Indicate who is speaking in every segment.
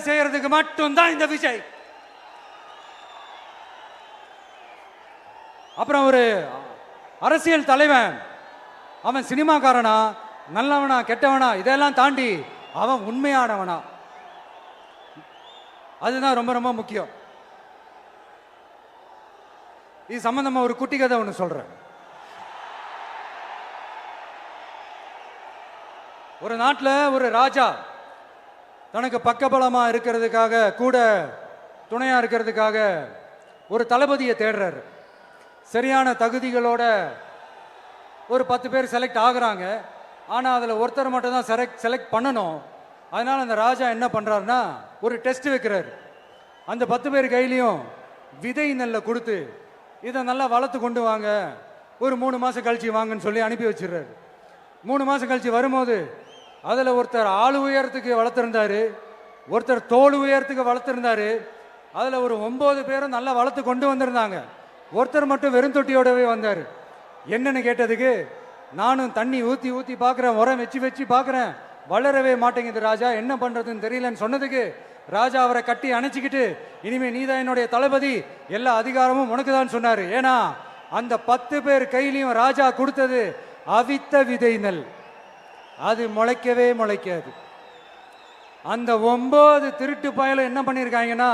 Speaker 1: செய்யறதுக்கு மட்டும்தான் இந்த விஜய். அப்புறம் ஒரு அரசியல் தலைவன், அவன் சினிமாக்காரனா நல்லவனா கெட்டவனா இதெல்லாம் தாண்டி அவன் உண்மையானவனா, அதுதான் ரொம்ப ரொம்ப முக்கியம். இது சம்பந்தமா ஒரு குட்டி கதை ஒன்று சொல்றேன். ஒரு நாட்டில் ஒரு ராஜா தனக்கு பக்கபலமா இருக்கிறதுக்காக, கூட துணையா இருக்கிறதுக்காக ஒரு தளபதியை தேடுறாரு. சரியான தகுதிகளோட ஒரு 10 பேர் செலக்ட் ஆகுறாங்க. ஆனால் அதில் ஒருத்தர் மட்டும் தான் செலக்ட் பண்ணணும். அதனால் அந்த ராஜா என்ன பண்ணுறாருன்னா ஒரு டெஸ்ட் வைக்கிறாரு. அந்த 10 பேர் கையிலையும் விதை நெல்லை கொடுத்து இதை நல்லா வளர்த்து கொண்டு வாங்க, ஒரு 3 மாதம் கழிச்சு வாங்கன்னு சொல்லி அனுப்பி வச்சிடுறாரு. 3 மாதம் கழிச்சு வரும்போது அதில் ஒருத்தர் ஆளு உயரத்துக்கு வளர்த்துருந்தாரு, ஒருத்தர் தோல் உயரத்துக்கு வளர்த்துருந்தாரு. அதில் ஒரு 9 பேரும் நல்லா வளர்த்து கொண்டு வந்திருந்தாங்க. ஒருத்தர் மட்டும் வெறும் தொட்டியோடவே வந்தார். என்னன்னு கேட்டதுக்கு, நானும் தண்ணி ஊற்றி ஊற்றி பார்க்குறேன், உரம் வச்சு வச்சு பார்க்குறேன், வளரவே மாட்டேங்குது ராஜா, என்ன பண்ணுறதுன்னு தெரியலன்னு சொன்னதுக்கு ராஜா அவரை கட்டி அணைச்சிக்கிட்டு, இனிமேல் நீதான் என்னுடைய தளபதி, எல்லா அதிகாரமும் உனக்கு தான் சொன்னார். ஏன்னா அந்த 10 பேர் கையிலையும் ராஜா கொடுத்தது அவித்த விதை நெல், அது முளைக்கவே முளைக்காது. அந்த 9 திருட்டு பயலும் என்ன பண்ணியிருக்காங்கன்னா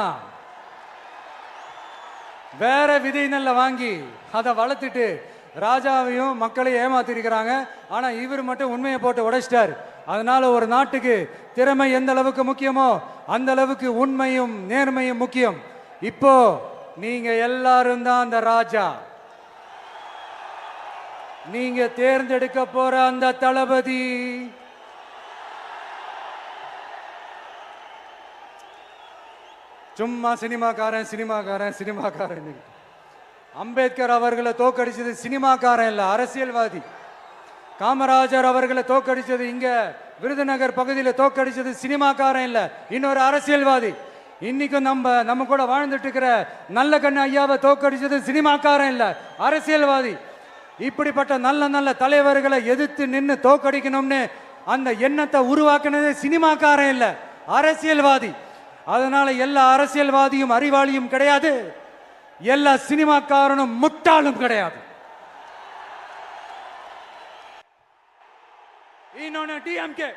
Speaker 1: வேற விதை நெல்லை வாங்கி அதை வளர்த்துட்டு ராஜாவையும் மக்களையும் ஏமாத்திருக்கிறாங்க. ஆனா இவர் மட்டும் உண்மையை போட்டு உடைச்சிட்டார். அதனால ஒரு நாட்டுக்கு திறமை எந்த அளவுக்கு முக்கியமோ அந்த அளவுக்கு உண்மையும் நேர்மையும் முக்கியம். இப்போ நீங்க எல்லாரும் தான் அந்த ராஜா. நீங்க தேர்ந்தெடுக்க போற அந்த தளபதி சும்மா சினிமாக்காரன் சினிமாக்காரன் சினிமாக்காரன். அம்பேத்கர் அவர்களை தோக்கடிச்சது சினிமாக்காரன் இல்ல, அரசியல்வாதி. காமராஜர் அவர்களை தோக்கடிச்சது, இங்க விருதுநகர் பகுதியில் தோக்கடிச்சது சினிமாக்காரன் இல்ல, இன்னொரு அரசியல்வாதி. இன்னைக்கும் நம்ம கூட வாழ்ந்துட்டு இருக்கிற நல்ல கண்ணு ஐயாவை தோக்கடிச்சது சினிமாக்காரன் இல்ல, அரசியல்வாதி. இப்படிப்பட்ட நல்ல நல்ல தலைவர்களை எதிர்த்து நின்று தோக்கடிக்கணும்னு அந்த எண்ணத்தை உருவாக்குனது சினிமாக்காரன் இல்ல, அரசியல்வாதி. அதனால எல்லா அரசியல்வாதியும் அறிவாளியும் கிடையாது, எல்லா சினிமாக்காரனும் முட்டாளும் கிடையாது. இன்னொன்னு டிஎம்கே